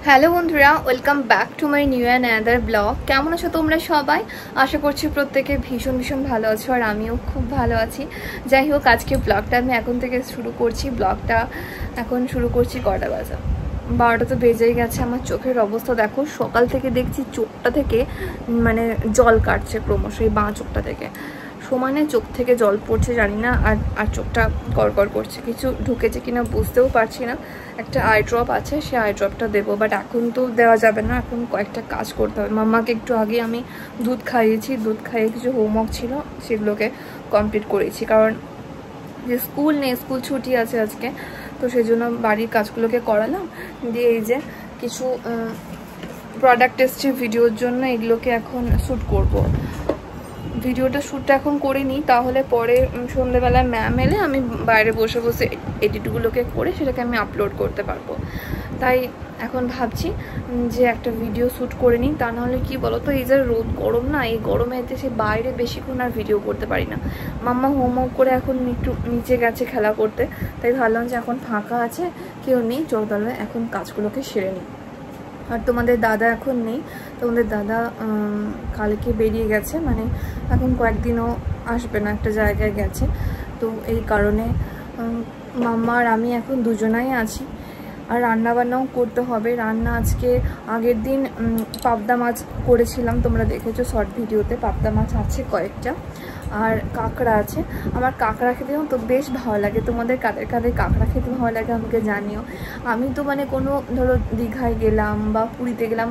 Hello বন্ধুরা, welcome back to my new and another blog. কেমন আছো তোমরা সবাই? আশা করছি প্রত্যেকে ভীষণ ভালো আছো, আর আমিও খুব ভালো আছি। যাই হোক, আজকে ব্লগটা আমি এখন থেকে শুরু করছি। ব্লগটা এখন শুরু করছি কটা বাজে, 12টা তো বেজেই গেছে। আমার চোখের অবস্থা দেখো, সকাল থেকে দেখছি চোখটা থেকে মানে জল কাটছে ক্রমশ, এই বাঁ চোখটা থেকে সমানে চোখ থেকে জল পড়ছে, জানি না। আর চোখটা কড়কড় করছে, কিছু ঢুকেছে কিনা বুঝতেও পারছি না। একটা আই ড্রপ আছে, সে আই ড্রপটা দেবো, বাট এখন তো দেওয়া যাবে না, এখন কয়েকটা কাজ করতে হবে। মাম্মাকে একটু আগে আমি দুধ খাইয়েছি, দুধ খাইয়ে কিছু হোমওয়ার্ক ছিল সেগুলোকে কমপ্লিট করেছি, কারণ যে স্কুল নেই, স্কুল ছুটি আছে আজকে, তো সেই জন্য বাড়ির কাজগুলোকে করালাম। দিয়ে এই যে কিছু প্রোডাক্ট এসছে ভিডিওর জন্য, এগুলোকে এখন শ্যুট করব। ভিডিওটা শ্যুটটা এখন করে নিই, তাহলে পরে সন্ধ্যেবেলায় ম্যাম এলে আমি বাইরে বসে বসে এডিটগুলোকে করে সেটাকে আমি আপলোড করতে পারবো। তাই এখন ভাবছি যে একটা ভিডিও শ্যুট করে নিই, তা নাহলে কি বলো তো, এই যে রোদ গরম না, এই গরমেতে সে বাইরে বেশিক্ষণ আর ভিডিও করতে পারি না। মাম্মা হোমওয়ার্ক করে এখন একটু নিচে গেছে খেলা করতে, তাই ভাবলাম যে এখন ফাঁকা আছে, কেউ নেই, চল তাহলে এখন কাজগুলোকে সেরে নিই। আর তোমাদের দাদা এখন নেই, তোমাদের দাদা কালকে বেরিয়ে গেছে, মানে এখন কয়েকদিনও আসবে না, একটা জায়গায় গেছে। তো এই কারণে মাম্মা আর আমি এখন দুজনাই আছি। আর রান্নাবান্নাও করতে হবে। রান্না আজকে আগের দিন পাবদা মাছ করেছিলাম, তোমরা দেখেছো শর্ট ভিডিওতে। পাবদা মাছ আছে কয়েকটা, আর কাঁকড়া আছে। আমার কাঁকড়া খেতেও তো বেশ ভালো লাগে। তোমাদের কাদের কাদের কাঁকড়া খেতে ভালো লাগে আমাকে জানিও। আমি তো মানে কোনো ধরো দীঘায় গেলাম বা পুরীতে গেলাম,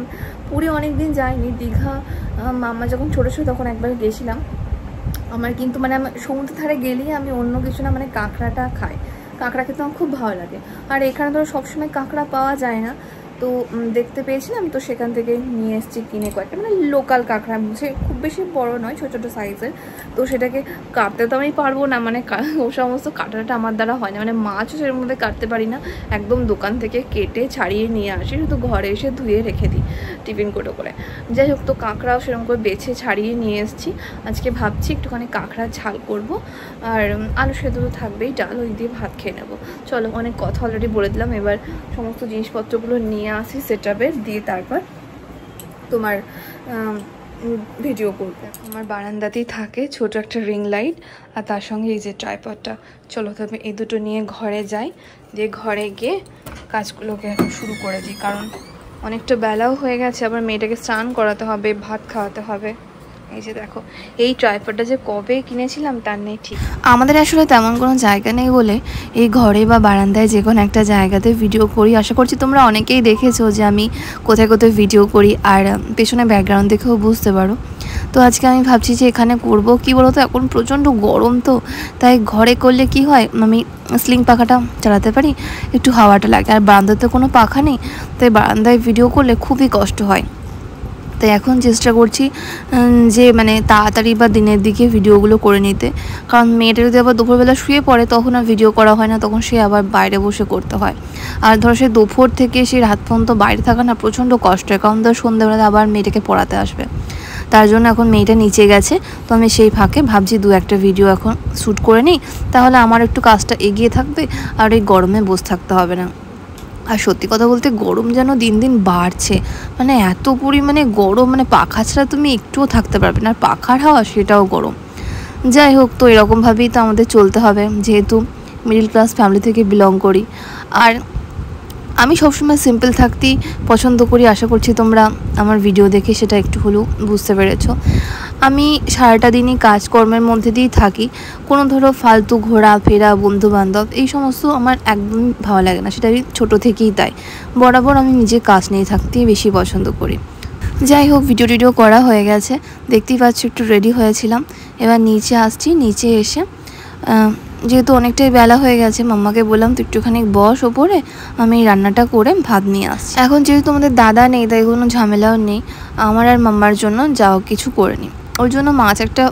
পুরী অনেক দিন যাইনি, দীঘা মামা যখন ছোটো ছিল তখন একবার গেছিলাম। আমার কিন্তু মানে সমুদ্রের ধারে গেলেই আমি অন্য কিছু না, মানে কাঁকড়াটা খাই। কাঁকড়া খেতে আমার খুব ভালো লাগে। আর এখানে ধরো সবসময় কাঁকড়া পাওয়া যায় না, তো দেখতে পেয়েছিলাম, তো সেখান থেকে নিয়ে এসেছি কিনে কয়েকটা, মানে লোকাল কাঁকড়া, সে খুব বেশি বড় নয়, ছোটো ছোটো সাইজের। তো সেটাকে কাটতে তো আমি পারবো না, মানে ও সমস্ত কাটাটা আমার দ্বারা হয় না, মানে মাছও সের মধ্যে কাটতে পারি না। একদম দোকান থেকে কেটে ছাড়িয়ে নিয়ে আসি, শুধু ঘরে এসে ধুয়ে রেখে দিই টিফিন কোটো করে। যাই হোক, তো কাঁকড়াও সেরকম করে বেছে ছাড়িয়ে নিয়ে এসেছি। আজকে ভাবছি একটুখানি কাঁকড়ার ঝাল করব, আর আলু সেদ্ধ তো থাকবেই, ডাল ওই দিয়ে ভাত খেয়ে নেবো। চলো, অনেক কথা অলরেডি বলে দিলাম, এবার সমস্ত জিনিসপত্রগুলো নিয়ে আসি সেটআপে, দিয়ে তারপর তোমার ভিডিও করবে। আমার বারান্দাতেই থাকে ছোট একটা রিং লাইট, আর তার সঙ্গে এই যে ট্রাইপডটা। চলো তবে এই দুটো নিয়ে ঘরে যাই, দিয়ে ঘরে গিয়ে কাজগুলোকে শুরু করে দিই, কারণ অনেকটা বেলাও হয়ে গেছে, আবার মেয়েটাকে স্নান করাতে হবে, ভাত খাওয়াতে হবে। এই যে দেখো, এই ট্রাইপডটা যে কবে কিনেছিলাম তার নেই ঠিক। আমাদের আসলে তেমন কোনো জায়গা নেই বলে এই ঘরে বা বারান্দায় যে কোনো একটা জায়গাতে ভিডিও করি। আশা করছি তোমরা অনেকেই দেখেছো যে আমি কোথায় কোথায় ভিডিও করি, আর পেছনে ব্যাকগ্রাউন্ড দেখেও বুঝতে পারো। তো আজকে আমি ভাবছি যে এখানে করব। কি বলো তো, এখন প্রচণ্ড গরম, তো তাই ঘরে করলে কি হয়, আমি স্লিং পাখাটা চালাতে পারি, একটু হাওয়াটা লাগে। আর বারান্দাতে কোনো পাখা নেই, তাই বারান্দায় ভিডিও করলে খুবই কষ্ট হয়। তাই এখন চেষ্টা করছি যে মানে তাড়াতাড়ি বা দিনের দিকে ভিডিওগুলো করে নিতে, কারণ মেয়েটা যদি আবার দুপুরবেলা শুয়ে পড়ে তখন আর ভিডিও করা হয় না, তখন সে আবার বাইরে বসে করতে হয়। আর ধরো সে দুপুর থেকে সে রাত পর্যন্ত বাইরে থাকা না প্রচণ্ড কষ্ট হয়, কারণ ধর সন্ধ্যাবেলা আবার মেয়েটাকে পড়াতে আসবে। তার জন্য এখন মেয়েটা নিচে গেছে, তো আমি সেই ফাঁকে ভাবছি দু একটা ভিডিও এখন শ্যুট করে নিই, তাহলে আমার একটু কাজটা এগিয়ে থাকবে, আর এই গরমে বসে থাকতে হবে না। আর সত্যি কথা বলতে গরম যেন দিন দিন বাড়ছে, মানে এত পরিমাণে গরম, মানে পাখা ছাড়া তুমি একটুও থাকতে পারবে না, আর পাখার হাওয়া সেটাও গরম। যাই হোক, তো এরকমভাবেই তো আমাদের চলতে হবে, যেহেতু মিডল ক্লাস ফ্যামিলি থেকে বিলং করি। আর আমি সবসময় সিম্পল থাকতেই পছন্দ করি। আশা করছি তোমরা আমার ভিডিও দেখে সেটা একটু হলেও বুঝতে পেরেছো। আমি সারাটা দিনই কাজকর্মের মধ্যে দিয়েই থাকি, কোনো ধরো ফালতু ঘোরাফেরা, বন্ধুবান্ধব এই সমস্ত আমার একদম ভালো লাগে না, সেটা আমি ছোটো থেকেই তাই বরাবর আমি নিজের কাজ নিয়ে থাকতেই বেশি পছন্দ করি। যাই হোক, ভিডিও করা হয়ে গেছে, দেখতেই পাচ্ছ একটু রেডি হয়েছিলাম। এবার নিচে আসছি, নিচে এসে যেহেতু অনেকটাই বেলা হয়ে গেছে, মাম্মাকে বললাম তো একটুখানি বস ওপরে, আমি রান্নাটা করে ভাত নিয়ে আসছি। এখন যেহেতু আমাদের দাদা নেই, তাই কোনো ঝামেলাও নেই, আমার আর মাম্মার জন্য যা হোক কিছু করে নিই। ওর জন্য মাছ একটা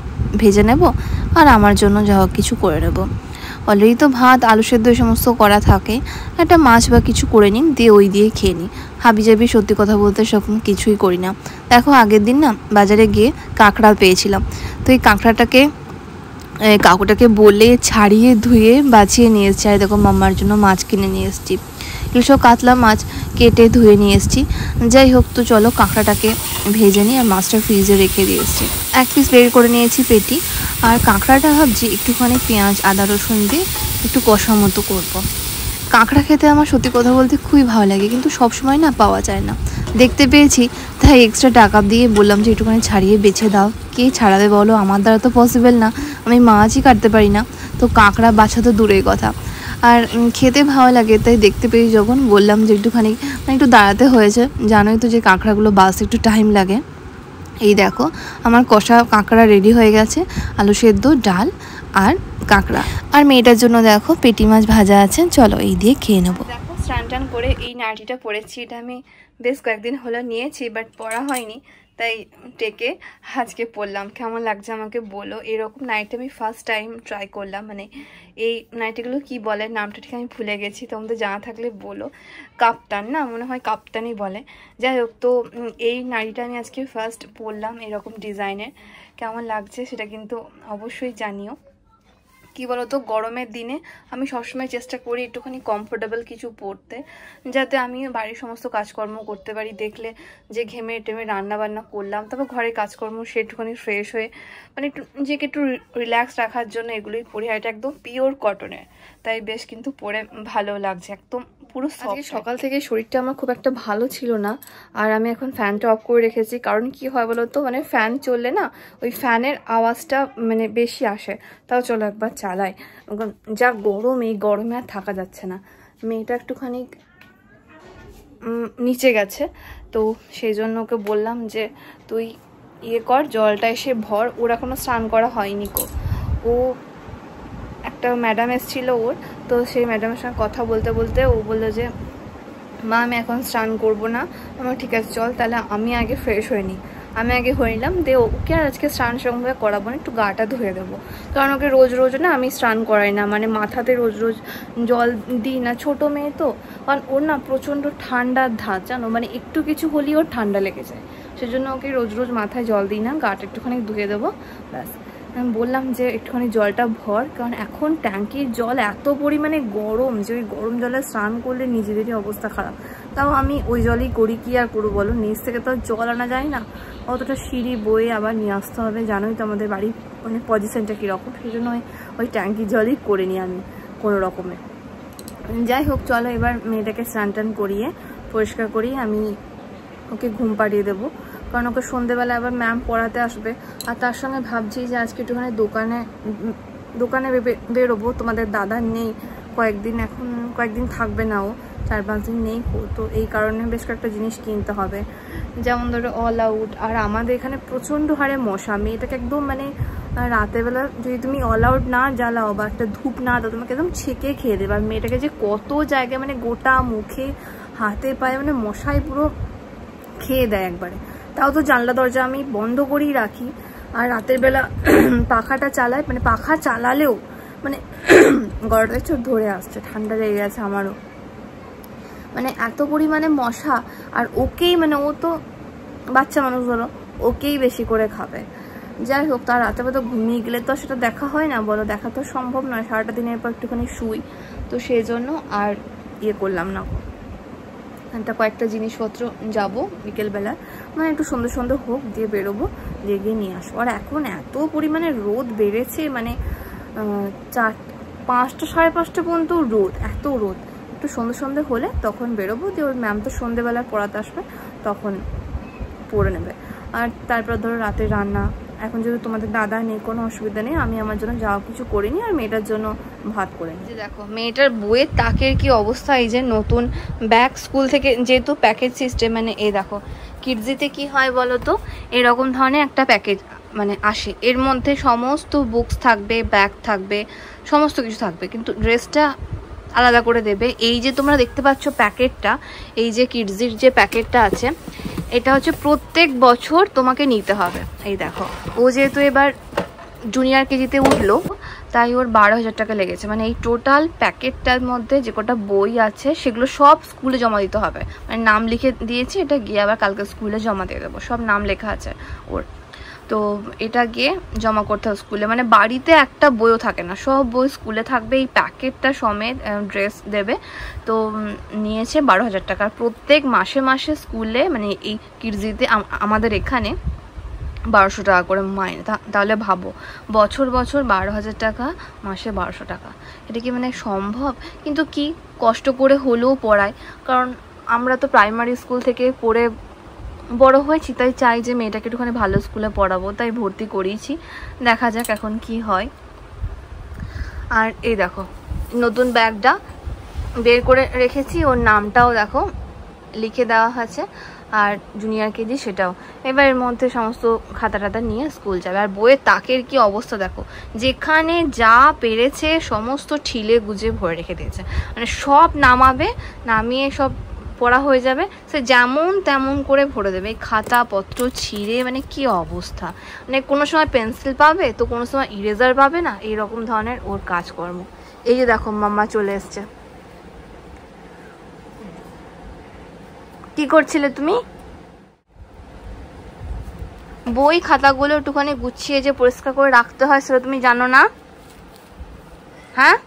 ভেজে নেব, আর আমার জন্য যা হোক কিছু করে নেব। অলরেডি তো ভাত, আলু সেদ্ধ এই সমস্ত করা থাকে, একটা মাছ বা কিছু করে নিই, দিয়ে ওই দিয়ে খেয়ে নিই। হাবিজাবি সত্যি কথা বলতে সেরকম কিছুই করি না। দেখো, আগের দিন না বাজারে গিয়ে কাঁকড়া পেয়েছিলাম, তো এই কাঁকড়াটাকে কাকুটাকে বলে ছাড়িয়ে ধুয়ে বাছিয়ে নিয়ে এসেছি। আর দেখো মাম্মার জন্য মাছ কিনে নিয়ে এসেছি, এগুলো কাতলা মাছ কেটে ধুয়ে নিয়ে এসেছি। যাই হোক, তো চলো কাঁকড়াটাকে ভেজে নিই। আর মাছটা ফ্রিজে রেখে দিয়ে এসেছি। এক পিস বের করে নিয়েছি পেটি। আর কাঁকড়াটা ভাবছি একটুখানি পেঁয়াজ আদা রসুন দিয়ে একটু কষা মতো করবো। কাঁকড়া খেতে আমার সত্যি কথা বলতে খুবই ভালো লাগে, কিন্তু সবসময় না পাওয়া যায় না। দেখতে পেয়েছি তাই এক্সট্রা টাকা দিয়ে বললাম যে একটুখানি ছাড়িয়ে বেছে দাও। কে ছাড়াবে বলো, আমার দ্বারা তো পসিবল না, আমি মাছই কাটতে পারি না, তো কাঁকড়া বাছা তো দূরের কথা। আর খেতে ভালো লাগে, তাই দেখতে পেয়েছি যখন বললাম যে একটুখানি একটু দাঁড়াতে হয়েছে। জানোই তো যে কাঁকড়াগুলো বাছতে একটু টাইম লাগে। এই দেখো আমার কষা কাঁকড়া রেডি হয়ে গেছে, আলু সেদ্ধ, ডাল আর কাঁকড়া। আর মেয়েটার জন্য দেখো পেটি মাছ ভাজা আছে, চলো এই দিয়ে খেয়ে নেবো। দেখো স্নান টান করে এই নাইটিটা পরেছি, এটা আমি বেশ কয়েকদিন হলো নিয়েছি, বাট পরা হয়নি, তাই টেকে আজকে পরলাম। কেমন লাগছে আমাকে বলো। এরকম নাইটি আমি ফার্স্ট টাইম ট্রাই করলাম। মানে এই নাইটিগুলো কি বলে নামটা ঠিক আমি ভুলে গেছি, তোমাদের জানা থাকলে বলো। কাপ্তান না, মনে হয় কাপ্তানই বলে। যাই হোক, তো এই নাইটিটা আমি আজকে ফার্স্ট পরলাম এরকম ডিজাইনের। কেমন লাগছে সেটা কিন্তু অবশ্যই জানিও। কি বলতো, গরমের দিনে আমি সবসময় চেষ্টা করি একটুখানি কমফোর্টেবল কিছু পরতে, যাতে আমি বাড়ির সমস্ত কাজকর্ম করতে পারি। দেখলে যে ঘেমে টেমে রান্না বান্না করলাম, তারপর ঘরে কাজকর্ম সে একটুখানি ফ্রেশ হয়ে মানে একটু নিজেকে একটু রিল্যাক্স রাখার জন্য এগুলোই পরি। আর এটা একদম পিওর কটনের, তাই বেশ কিন্তু পরে ভালো লাগছে, একদম পুরো সফট। সকাল থেকে শরীরটা আমার খুব একটা ভালো ছিল না, আর আমি এখন ফ্যানটা অফ করে রেখেছি। কারণ কি হয় বলো তো, মানে ফ্যান চললে না ওই ফ্যানের আওয়াজটা মানে বেশি আসে। তাও চলো একবার চালাই। যা গরম, এই গরমে আর থাকা যাচ্ছে না। মেয়েটা একটুখানি নিচে গেছে, তো সেই জন্য ওকে বললাম যে তুই ইয়ে কর, জলটা এসে ভর। ওর এখনো স্নান করা হয়নি কো। ও একটা ম্যাডাম এসেছিল ওর, তো সেই ম্যাডামের সঙ্গে কথা বলতে বলতে ও বললো যে মা আমি এখন স্নান করবো না। আমার ঠিক আছে চল, তাহলে আমি আগে ফ্রেশ হয়ে নিই। আমি আগে হয়ে নিলাম, দিয়ে ওকে আর আজকে স্নান সেরকমভাবে করাবো না, একটু গাটা ধুয়ে দেবো। কারণ ওকে রোজ রোজ না আমি স্নান করাই না, মানে মাথাতে রোজ রোজ জল দিই না, ছোটো মেয়ে তো। কারণ ওর না প্রচণ্ড ঠান্ডার ধাত জানো, মানে একটু কিছু হলেই ওর ঠান্ডা লেগে যায়। সেজন্য ওকে রোজ রোজ মাথায় জল দিই না, গাটা একটুখানি ধুয়ে দেবো ব্যাস। আমি বললাম যে একটুখানি জলটা ভর, কারণ এখন ট্যাঙ্কির জল এত পরিমাণে গরম যে ওই গরম জলে স্নান করলে নিজেদেরই অবস্থা খারাপ। তাও আমি ওই জলই করি, কি আর করবো বলো, নিচ থেকে তো জল আনা যায় না, অতটা সিঁড়ি বয়ে আবার নিয়ে আসতে হবে। জানোই তো আমাদের বাড়ির মানে পজিশনটা কীরকম, সেই জন্য ওই ট্যাঙ্কির জলই করে নিই আমি কোনো রকমে। যাই হোক চলো, এবার মেয়েটাকে স্নান টান করিয়ে পরিষ্কার করিয়ে আমি ওকে ঘুম পাড়িয়ে দেবো। কারণ ওকে সন্ধেবেলা আবার ম্যাম পড়াতে আসবে। আর তার সঙ্গে ভাবছি যে আজকে একটুখানি দোকানে বেরোবো। তোমাদের দাদা নেই কয়েকদিন, এখন কয়েকদিন থাকবে না, ও 4-5 দিন নেই, তো এই কারণে বেশ কয়েকটা জিনিস কিনতে হবে, যেমন ধরো অল আউট। আর আমাদের এখানে প্রচণ্ড হারে মশা। মেয়েটাকে একদম মানে রাতের বেলা যদি তুমি অল আউট না জ্বালাও বা একটা ধূপ না দাও, তোমাকে একদম ছেঁকে খেয়ে দেবে। আর মেয়েটাকে যে কত জায়গায় মানে গোটা মুখে হাতে পায়ে মানে মশাই পুরো খেয়ে দেয় একবারে। তাও তো জানলা দরজা আমি বন্ধ করেই রাখি। আর রাতের বেলা পাখাটা চালাই, মানে পাখা চালালেও মানে গলাটা চোখ ধরে আসছে, ঠান্ডা লেগে গেছে আমারও, মানে এত পরিমাণে মশা। আর ওকেই মানে ও তো বাচ্চা মানুষ ধরো, ওকেই বেশি করে খাবে। যাই হোক, তার রাতে তো ঘুমিয়ে গেলে তো সেটা দেখা হয় না বলো, দেখা তো সম্ভব নয়। সারাটা দিনের পর একটুখানি শুই, তো সেই জন্য আর ইয়ে করলাম না। একটা কয়েকটা জিনিসপত্র যাব বিকেলবেলা, মানে একটু সন্ধ্যে সন্ধ্যে হোক, দিয়ে বেরোবো, দিয়ে গিয়ে নিয়ে আসবো। আর এখন এত পরিমাণে রোদ বেড়েছে, মানে 5টা 5:30 পর্যন্ত রোদ, এত রোদ। একটু সন্ধ্যে হলে তখন বেরোবো, দিয়ে ওর ম্যাম তো সন্ধ্যেবেলা পড়াতে আসবে, তখন পড়ে নেবে। আর তারপর ধরো রাতে রান্না, এখন যদি তোমাদের দাদা নেই কোনো অসুবিধা নেই, আমি আমার জন্য যাওয়া কিছু করিনি, আর মেয়েটার জন্য ভাত করে নিই। দেখো মেয়েটার বইয়ের তাকের কি অবস্থা। এই যে নতুন ব্যাগ স্কুল থেকে যেহেতু প্যাকেজ সিস্টেম, মানে এই দেখো কিডজিতে কি হয় বলো তো, এরকম ধরনের একটা প্যাকেজ মানে আসে, এর মধ্যে সমস্ত বুকস থাকবে, ব্যাগ থাকবে, সমস্ত কিছু থাকবে, কিন্তু ড্রেসটা আলাদা করে দেবে। এই যে তোমরা দেখতে পাচ্ছ প্যাকেটটা, এই যে কিডজির যে প্যাকেটটা আছে, এটা হচ্ছে প্রত্যেক বছর তোমাকে নিতে হবে। এই দেখো ও যেহেতু এবার জুনিয়র কেজিতে উঠলো, তাই ওর 12,000 টাকা লেগেছে। মানে এই টোটাল প্যাকেটটার মধ্যে যে কটা বই আছে সেগুলো সব স্কুলে জমা দিতে হবে। মানে নাম লিখে দিয়েছি, এটা গিয়ে আবার কালকে স্কুলে জমা দিয়ে দেবো, সব নাম লেখা আছে ওর। তো এটা গিয়ে জমা করতে হবে স্কুলে, মানে বাড়িতে একটা বইও থাকে না, সব বই স্কুলে থাকবে। এই প্যাকেটটা সমেত ড্রেস দেবে। তো নিয়েছে 12,000 টাকা। প্রত্যেক মাসে মাসে স্কুলে মানে এই কিডজিতে আমাদের এখানে 1200 টাকা করে মাইনে। তাহলে ভাবো বছর বছর 12,000 টাকা, মাসে 1200 টাকা, এটা কি মানে সম্ভব? কিন্তু কি কষ্ট করে হলেও পড়ায়, কারণ আমরা তো প্রাইমারি স্কুল থেকে পড়ে বড় হয়েছি, তাই চাই যে মেয়েটাকে একটুখানি ভালো স্কুলে পড়াবো, তাই ভর্তি করিয়েছি। দেখা যাক এখন কি হয়। আর এই দেখো নতুন ব্যাগটা বের করে রেখেছি, ওর নামটাও দেখো লিখে দেওয়া আছে, আর জুনিয়র কেজি সেটাও। এবার এর মধ্যে সমস্ত খাতা টাতা নিয়ে স্কুল যাবে। আর বইয়ের তাকের কি অবস্থা দেখো, যেখানে যা পেরেছে সমস্ত ঠিলে গুজে ভরে রেখে দিয়েছে, মানে সব নামাবে, নামিয়ে সব পড়া হয়ে যাবে, সে যেমন তেমন করে ভরে দেবে। এই খাতাপত্র ছিঁড়ে মানে কি অবস্থা, মানে কোনো সময় পেন্সিল পাবে তো কোনো সময় ইরেজার পাবে না, এইরকম ধরনের ওর কাজকর্ম। এই যে দেখো মাম্মা চলে এসছে। কি করছিলে তুমি? বই খাতাগুলো একটুখানি গুছিয়ে যে পরিষ্কার করে রাখতে হয় সেটা তুমি জানো না? হ্যাঁ,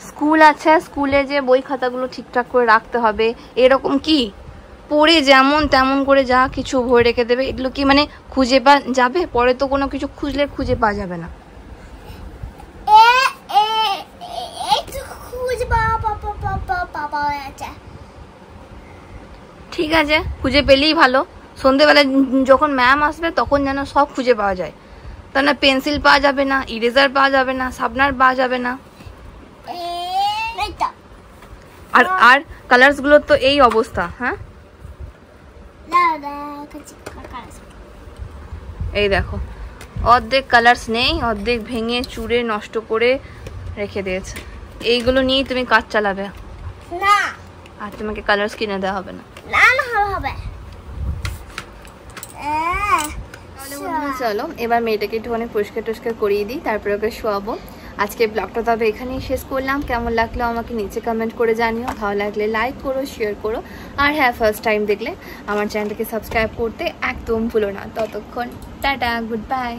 স্কুল আছে, স্কুলে যে বই খাতাগুলো ঠিকঠাক করে রাখতে হবে। এরকম কি পড়ে যেমন তেমন করে যা কিছু ভরে রেখে দেবে, এগুলো কি মানে খুঁজে পাওয়া যাবে? পরে তো কোনো কিছু খুঁজলে খুঁজে পাওয়া যাবে না। ঠিক আছে, খুঁজে পেলেই ভালো। সন্ধেবেলায় যখন ম্যাম আসবে তখন যেন সব খুঁজে পাওয়া যায়, তা না পেন্সিল পাওয়া যাবে না, ইরেজার পাওয়া যাবে না, শার্পনার পাওয়া যাবে না। আর আর কালার্স গুলোর তো এই অবস্থা। হ্যাঁ, এই দেখো অর্ধেক কালার্স নেই, অর্ধেক ভেঙে চুরে নষ্ট করে রেখে দিয়েছে। এইগুলো নিয়েই তুমি কাজ চালাবে না, আর তোমাকে কালার্স কিনে দেওয়া হবে না। চলো এবার মেয়েটাকে একটুখানি পরিষ্কার টরিষ্কার করিয়ে দিই, তারপরে ওকে শোয়াবো। আজকে ব্লগটা তবে এখানেই শেষ করলাম। কেমন লাগলো আমাকে নিচে কমেন্ট করে জানিও, ভালো লাগলে লাইক করো, শেয়ার করো, আর হ্যাঁ ফার্স্ট টাইম দেখলে আমার চ্যানেলটাকে সাবস্ক্রাইব করতে একদম ভুলো না। ততক্ষণ টাটা, গুড বাই।